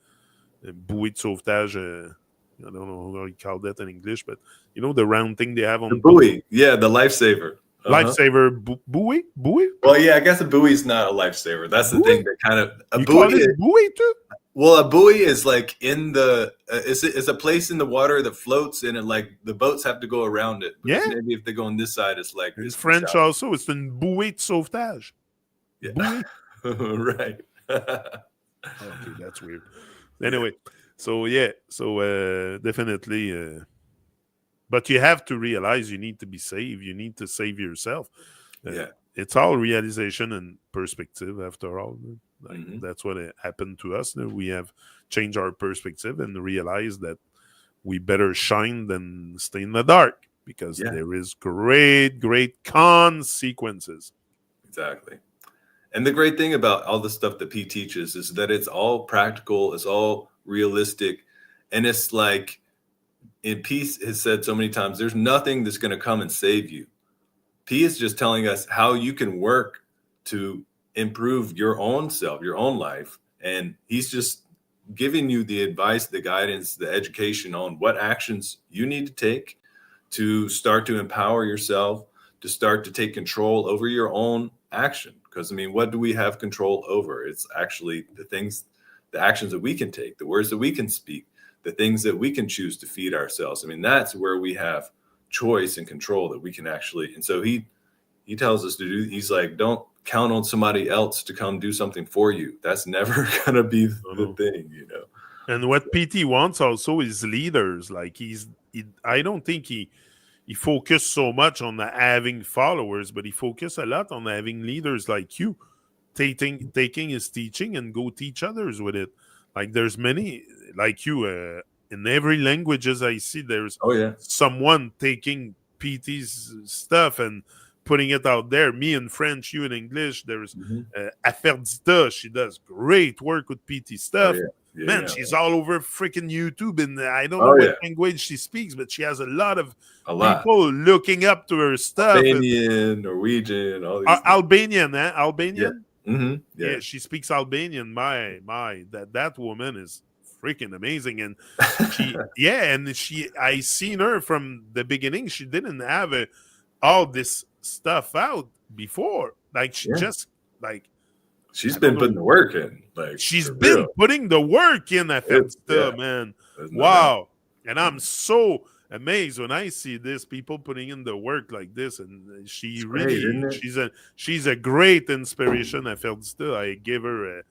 buoy de sauvetage. I don't know how you call that in English, but the round thing they have on the buoy. Yeah, the lifesaver. Lifesaver buoy? Well, yeah, I guess a buoy is not a lifesaver. That's the thing that kind of a buoy. Call it buoy too? Well, a buoy is like in the it's a place in the water that floats, and like the boats have to go around it. Yeah. Maybe if they go on this side, it's like in French also. It's une buoy de sauvetage. Yeah. Buoy. Right. Okay, that's weird. Anyway, so definitely. But you have to realize you need to be saved. You need to save yourself. It's all realization and perspective, after all. Like, that's what happened to us. We have changed our perspective and realized that we better shine than stay in the dark, because there is great consequences. Exactly. And the great thing about all the stuff that P teaches is that it's all practical, it's all realistic, and it's like, in Peace has said so many times, there's nothing that's going to come and save you. P is just telling us how you can work to improve your own self, your own life. And he's just giving you the advice, the guidance, the education on what actions you need to take to start to empower yourself, to start to take control over your own action. Because, I mean, what do we have control over? It's actually the actions that we can take, the words that we can speak, the things that we can choose to feed ourselves. I mean, that's where we have choice and control that we can actually. And so he tells us to do, he's like, don't count on somebody else to come do something for you. That's never going to be the thing, And what PT wants also is leaders. Like, I don't think he focused so much on having followers, but he focused a lot on having leaders like you, taking his teaching and go teach others with it. Like, there's many like you in every languages I see. There's someone taking PT's stuff and putting it out there. Me in French, you in English. There's Affaire giTa. She does great work with PT stuff. Man, she's all over freaking YouTube, and I don't know Oh what yeah, language she speaks, but she has a lot of a lot. people looking up to her stuff. And Albanian, Norwegian, all these things. Albanian, Yeah. Albanian. Yeah. Yeah, she speaks Albanian. My, that woman is freaking amazing, and I seen her from the beginning. She didn't have all this stuff out before. Like she Yeah. just like She's I don't been putting know. the work in, like She's for real. been putting the work in. I felt Yeah, still, man. there's no doubt. Wow, and I'm so amazed when I see this people putting in the work like this, and she It's great, really isn't it? she's a great inspiration. I felt still. I gave her a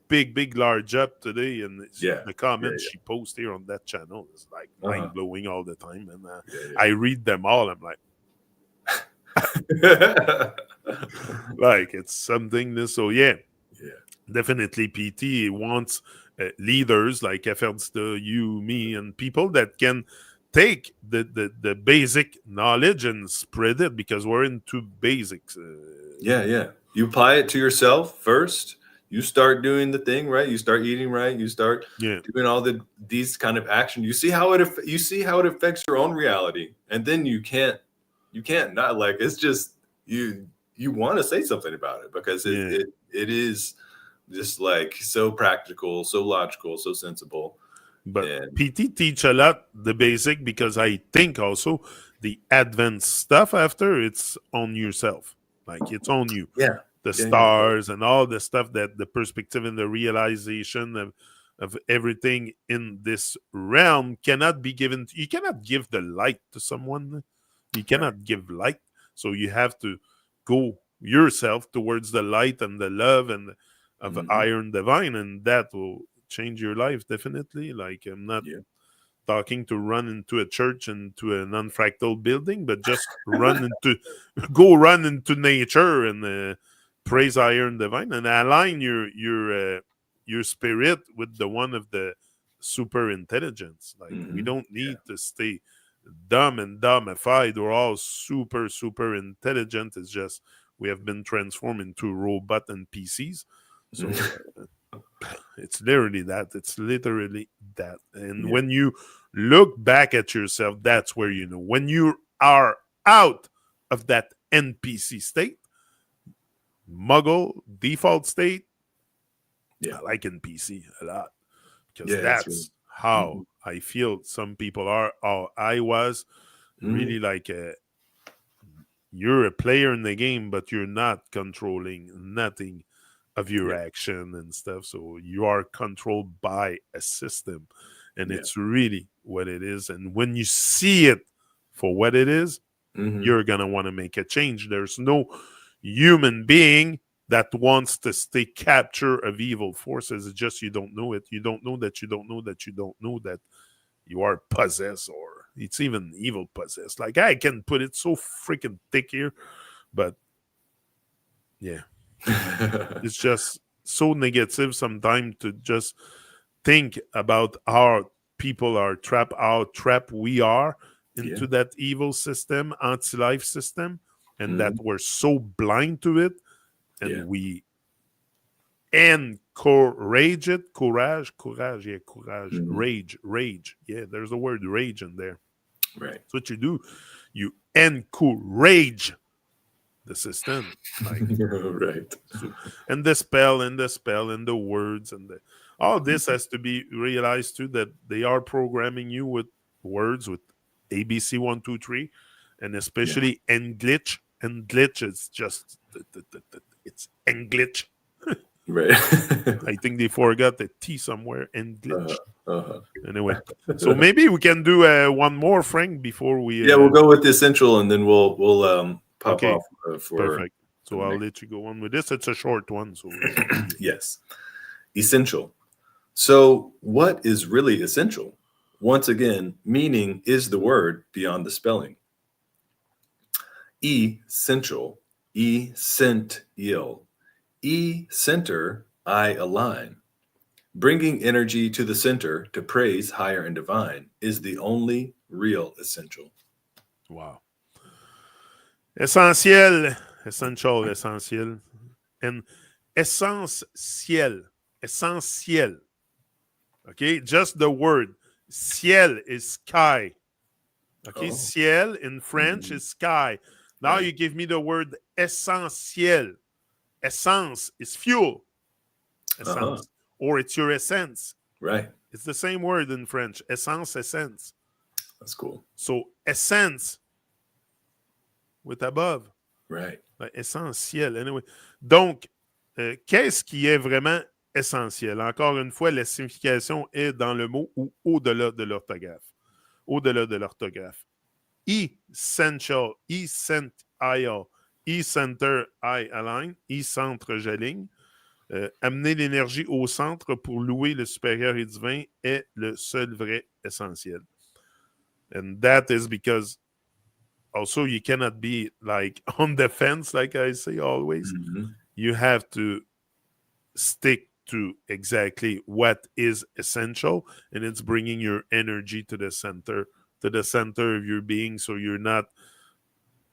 big large up today, and Yeah. the comments Yeah. she posts here on that channel is like Uh-huh. mind blowing all the time, and Yeah. I read them all. I'm like, Yeah. like it's something. This so yeah. Yeah. Definitely PT wants leaders like Eferdsta, you, me, and people that can take the basic knowledge and spread it, because we're into basics. Yeah. You apply it to yourself first. You start doing the thing right. You start eating right. You start doing all these kind of action. You see how it affects your own reality, and then you can't not, like, it's just you want to say something about it, because it is just like so practical, so logical, so sensible. But PT teach a lot the basic, because I think also the advanced stuff after it's on yourself, like it's on you. Yeah. The stars and all the stuff, that the perspective and the realization of everything in this realm cannot be given. You cannot give the light to someone. You cannot give light. So you have to go yourself towards the light and the love and of iron divine, and that will change your life definitely. Like I'm not talking to run into a church and to an unfractal building, but just go run into nature and praise iron divine and align your spirit with the one of the super intelligence. Like we don't need to stay dumb and dumbified. We're all super intelligent. It's just we have been transformed into robot and PCs. So it's literally that. It's literally that. And when you look back at yourself, that's where you know. When you are out of that NPC state, Muggle default state, I like NPC a lot, because that's how I feel some people are. Oh, I was really like you're a player in the game, but you're not controlling nothing of your action and stuff. So you are controlled by a system, and it's really what it is. And when you see it for what it is, you're going to want to make a change. There's no human being that wants to stay capture of evil forces. It's just you don't know it. You don't know that you don't know that you don't know that you are possessed, or it's even evil possessed. Like I can put it so freaking thick here, but yeah. It's just so negative sometimes to just think about how people are trapped, how trapped we are into that evil system, anti-life system, and that we're so blind to it, and we encourage it. Courage, rage. Yeah, there's the word rage in there. Right. That's what you do. You encourage the system, like right. So, and the spell and the words and all this has to be realized too, that they are programming you with words, with ABC 1 2 3, and especially Englitch. Englitch is just it's Englitch. Right. I think they forgot the T somewhere. Englitch. Anyway, so maybe we can do one more, Frank, before we. We'll go with the essential, and then we'll pop off for. Perfect. So I'll let you go on with this. It's a short one. So yes, essential. So what is really essential? Once again, meaning is the word beyond the spelling. Essential, essential, center, I align. Bringing energy to the center to praise higher and divine is the only real essential. Wow. Essentiel, essential, essentiel, and essentiel. Okay, just the word. Ciel is sky. Okay, Oh. ciel in French is sky. Now Right. you give me the word essentiel. Essence is fuel. Uh-huh. Essence. Or it's your essence. Right. It's the same word in French. Essence, essence. That's cool. So essence with above. Right. Essentiel. Anyway. Donc, qu'est-ce qui est vraiment essentiel? Encore une fois, la signification est dans le mot ou au-delà de l'orthographe. Au-delà de l'orthographe. Essential, essential, e-center, I align, e-centre, j'aligne. Amener l'énergie au centre pour louer le supérieur et divin est le seul vrai essentiel. And that is because also you cannot be like on the fence, like I say always. Mm-hmm. You have to stick to exactly what is essential, and it's bringing your energy to the center of your being, so you're not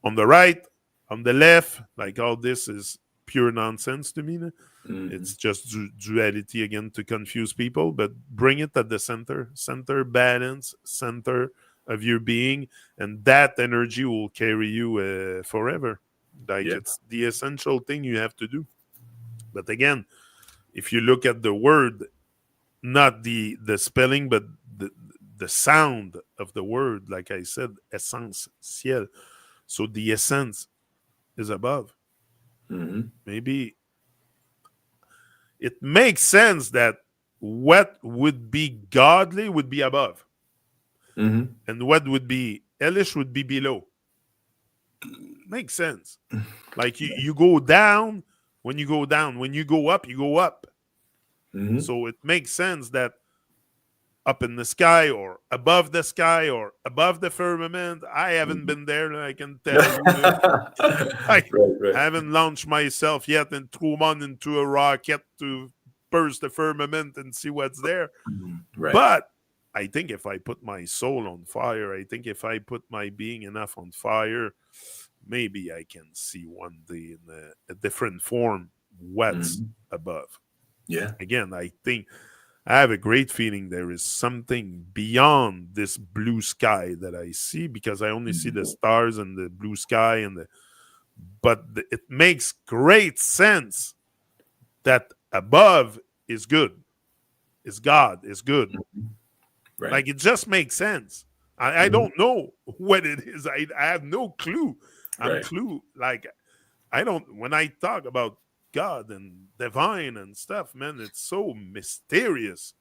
on the right, on the left. Like all this is pure nonsense to me. Mm-hmm. It's just duality again to confuse people, but bring it at the center balance, center of your being, and that energy will carry you forever. Like it's the essential thing you have to do. But again, if you look at the word, not the spelling, but the sound of the word, like I said, essence, ciel. So the essence is above. Mm-hmm. Maybe it makes sense that what would be godly would be above, Mm-hmm. and what would be hellish would be below. Makes sense. Like you go down when you go down. When you go up, you go up. Mm-hmm. So it makes sense that up in the sky or above the sky or above the firmament. I haven't been there, I can tell you. I Right. haven't launched myself yet and threw one into a rocket to burst the firmament and see what's there. Right. But I think if I put my soul on fire, I think if I put my being enough on fire, maybe I can see one day in a different form what's above. Yeah. Again, I think I have a great feeling there is something beyond this blue sky that I see, because I only see the stars and the blue sky but it makes great sense that above is good, is God, is good. Right. Like it just makes sense. I don't know what it is. I have no clue. Right. Like I don't, when I talk about God and divine and stuff, man, it's so mysterious.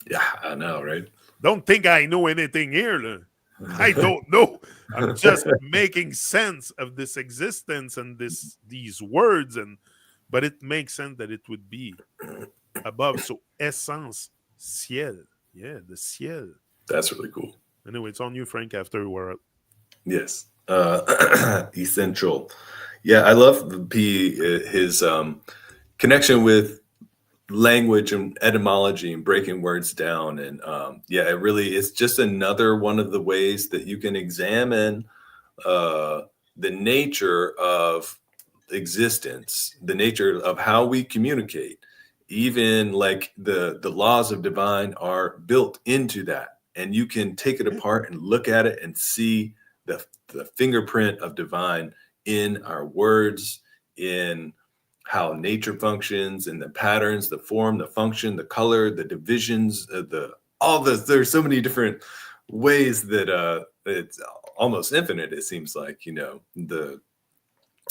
Yeah, I know, right? Don't think I know anything here. I don't know. I'm just making sense of this existence and these words, but it makes sense that it would be above. So essence, ciel. Yeah, the ciel. That's really cool. Anyway, it's on you, Frank, after we're up. Yes. Essential. Yeah, I love his connection with language and etymology and breaking words down. And yeah, it really is just another one of the ways that you can examine the nature of existence, the nature of how we communicate. Even like the laws of divine are built into that, and you can take it apart and look at it and see the fingerprint of divine in our words, in how nature functions, and the patterns, the form, the function, the color, the divisions, there's so many different ways that it's almost infinite. It seems like, the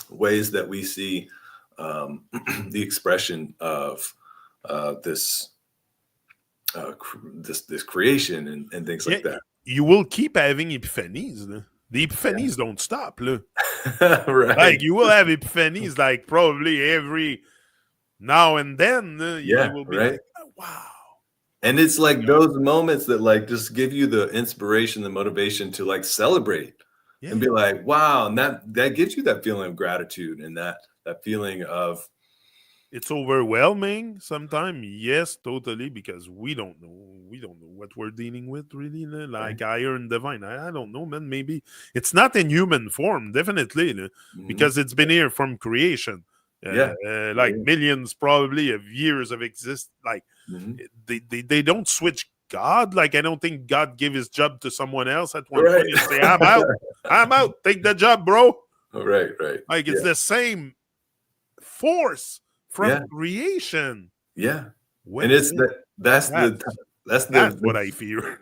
ways that we see the expression of this creation and things like that. You will keep having epiphanies. The epiphanies don't stop. Right. Like you will have epiphanies like probably every now and then. You will be like, oh, wow. And it's like those moments that like just give you the inspiration, the motivation to like celebrate and be like, wow. And that gives you that feeling of gratitude and that feeling of. It's overwhelming sometimes. Yes, totally, because we don't know what we're dealing with really. Like higher and divine. I don't know, man. Maybe it's not in human form, definitely, because it's been here from creation. Yeah. like millions probably of years of exist. Like Mm-hmm. they don't switch God. Like I don't think God gave his job to someone else at one Right. point and say, I'm out, take the job, bro. Right. Right. Like it's Yeah. the same force from Yeah. creation. Yeah. And Well, it's that. That's the. that's That's that's the what I fear.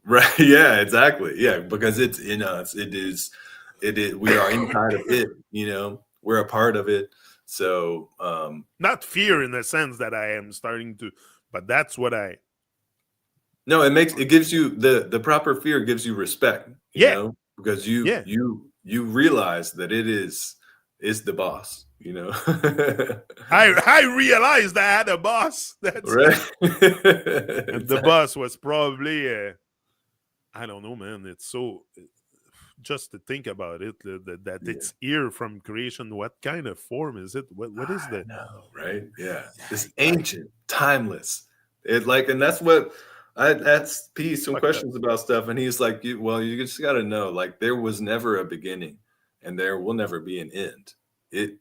right. Yeah. Exactly. Yeah. Because it's in us. It is. It is. We are inside of it. We're a part of it. So. Not fear in the sense that I am starting to, but that's what I. No, it gives you the proper fear gives you respect, Yeah, because yeah. you realize that it's the boss, I realized I had a boss. That's it. right? And the Exactly. boss was probably I don't know, man. It's so just to think about it that Yeah, it's here from creation. What kind of form is it? What is I the know, right? Yeah, it's like ancient, timeless. And that's what I asked P some fucked up? questions about stuff, and he's like, you just got to know, like, there was never a beginning, and there will never be an end. It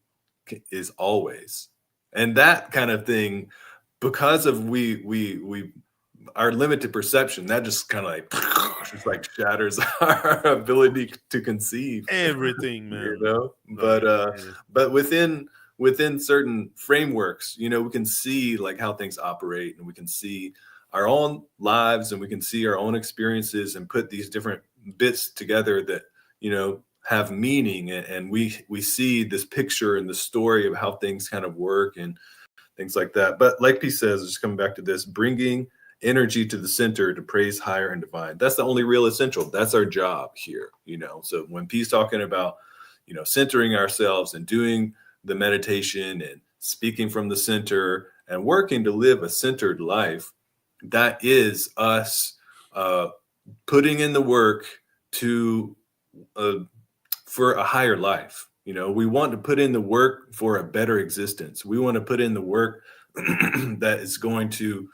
is always, and that kind of thing, because of we our limited perception, that just kind of like just like shatters our ability to conceive, Everything, man. but Like but within certain frameworks, we can see like how things operate, and we can see our own lives, and we can see our own experiences, and put these different bits together that have meaning, and we see this picture and the story of how things kind of work and things like that. But like P says, just coming back to this, bringing energy to the center to praise higher and divine. That's the only real essential. That's our job here, So when P's talking about, centering ourselves and doing the meditation and speaking from the center and working to live a centered life, that is us putting in the work to uh, for a higher life. We want to put in the work for a better existence. We want to put in the work that is going to,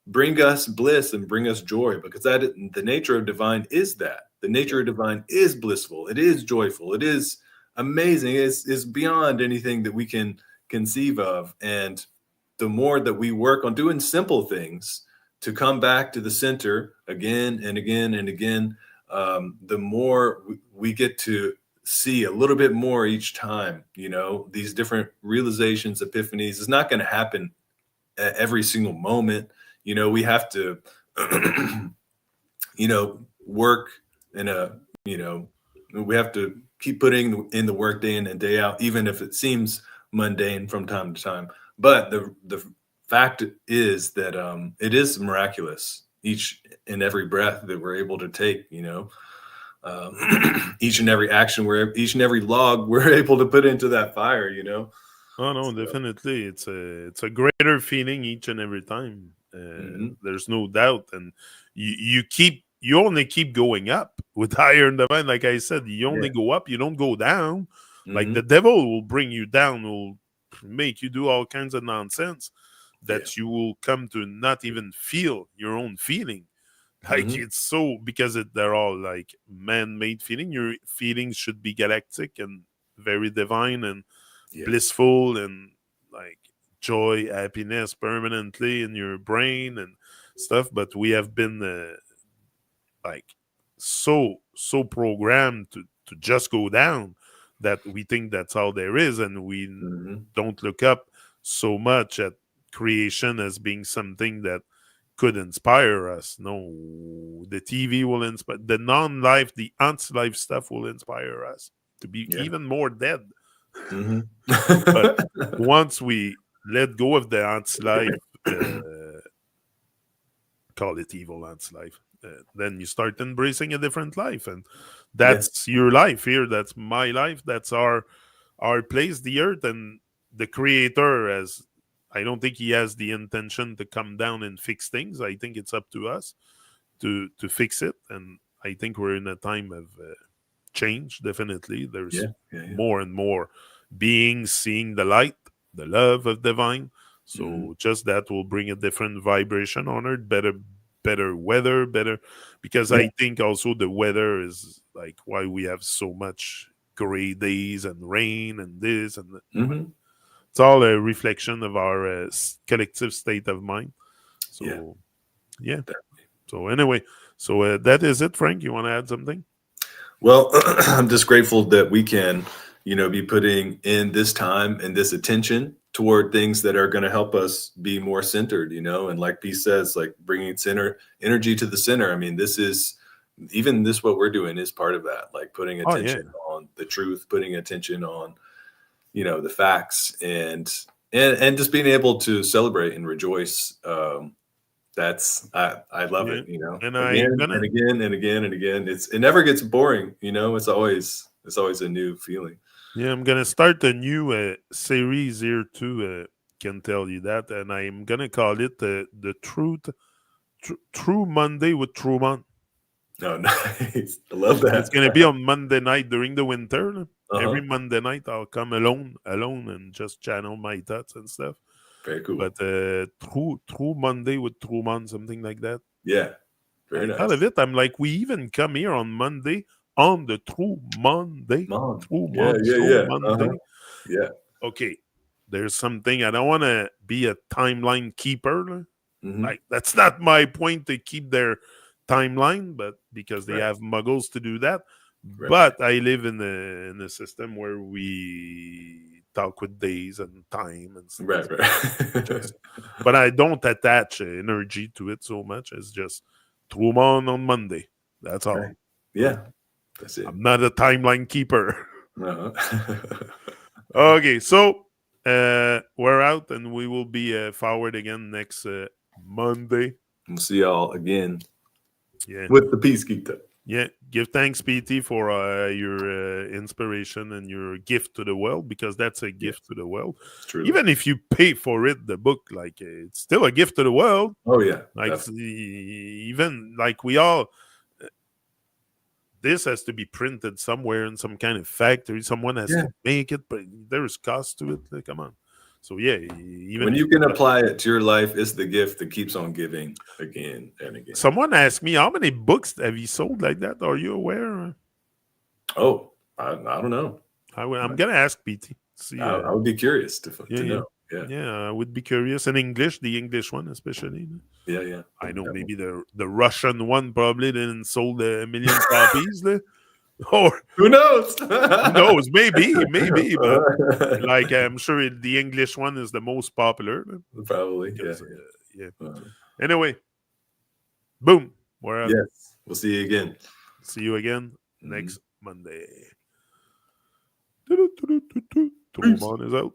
bring us bliss and bring us joy, because the nature of divine is that. The nature of divine is blissful. It is joyful. It is amazing. It's beyond anything that we can conceive of. And the more that we work on doing simple things to come back to the center again and again and again, the more we get to see a little bit more each time. These different realizations, epiphanies. It's not going to happen at every single moment. We have to work in we have to keep putting in the work day in and day out, even if it seems mundane from time to time. But the fact is that it is miraculous each and every breath that we're able to take, each and every action, each and every log we're able to put into that fire, oh no, So, definitely, it's a greater feeling each and every time. mhm. There's no doubt, and you only keep going up with higher and divine. Like I said, you only Yeah. go up, you don't go down. Like the Hmm. devil will bring you down, will make you do all kinds of nonsense Yeah. that you will come to not even feel your own feeling. Like Hmm. it's so because they're all like man-made feeling. Your feelings should be galactic and very divine and Yeah. blissful and like joy, happiness permanently in your brain and stuff. But we have been like so programmed to just go down that we think that's all there is, and we Hmm. don't look up so much at creation as being something that could inspire us. No, the TV will inspire, the non-life, the anti-life stuff will inspire us to be Yeah. even more dead. Hmm. But once we let go of the ants life, call it evil ants life, then you start embracing a different life, and Yeah. that's your life here. That's my life. That's our place, the earth, and the creator. As I don't think he has the intention to come down and fix things. I think it's up to us to fix it, and I think we're in a time of change. Definitely, there's Yeah. Yeah. Yeah. more and more beings seeing the light, the love of divine. Hmm. So just that will bring a different vibration on earth, better weather, better, because Yeah. I think also the weather is like why we have so much gray days and rain and this and that. Hmm. it's all a reflection of our collective state of mind. So, yeah. Definitely. So anyway, so that is it, Frank. You want to add something? Well, I'm just grateful that we can, be putting in this time and this attention toward things that are going to help us be more centered, and like P says, like bringing energy to the center. I mean, what we're doing is part of that, like putting attention on the truth, putting attention on, the facts, and just being able to celebrate and rejoice. I love it, And again I'm gonna and again and again and again. It never gets boring, it's always a new feeling. I'm gonna start a new series here too. Can tell you that, and I'm gonna call it the True Monday with Truman. Oh, nice! I love that. It's gonna be on Monday night during the winter. Every Uh-huh. Monday night, I'll come alone, and just channel my thoughts and stuff. Very cool. But True Monday with Truman, something like that. Yeah, very I nice. thought of it. I'm like, we even come here on Monday on the True Monday. Mom. True Yeah, Monday. yeah, True yeah. Monday. Uh-huh. Yeah. Okay. There's something. I don't want to be a timeline keeper. Mm-hmm. Like, that's not my point to keep their timeline, but because they Right. have muggles to do that. Right. But I live in a system where we talk with days and time and stuff. Right. But I don't attach energy to it so much. It's just Truman on Monday. That's all. Right. Yeah, that's it. I'm not a timeline keeper. Uh-huh. Okay, so we're out, and we will be forward again next Monday. We'll see y'all again. Yeah, with the peace, giTa. Yeah, give thanks, PT, for your inspiration and your gift to the world, because that's a gift to the world. True. Even if you pay for it, the book, like, it's still a gift to the world. Oh yeah, like even like we all. This has to be printed somewhere in some kind of factory. Someone has to make it, but there is cost to it. Like, come on. So yeah, even when you can apply it to your life, it's the gift that keeps on giving again and again. Someone asked me, how many books have you sold like that? Are you aware? Oh, I don't know. I'm gonna ask PT. See, I would be curious to know. I would be curious in English, the English one especially. Yeah. I know maybe the Russian one probably didn't sold 1 million copies. Or who knows? Who knows? Maybe, but like, I'm sure the English one is the most popular. Probably, because, yeah. Anyway, boom. We're out. Yes, we'll see you again. See you again next Monday. Truman is out.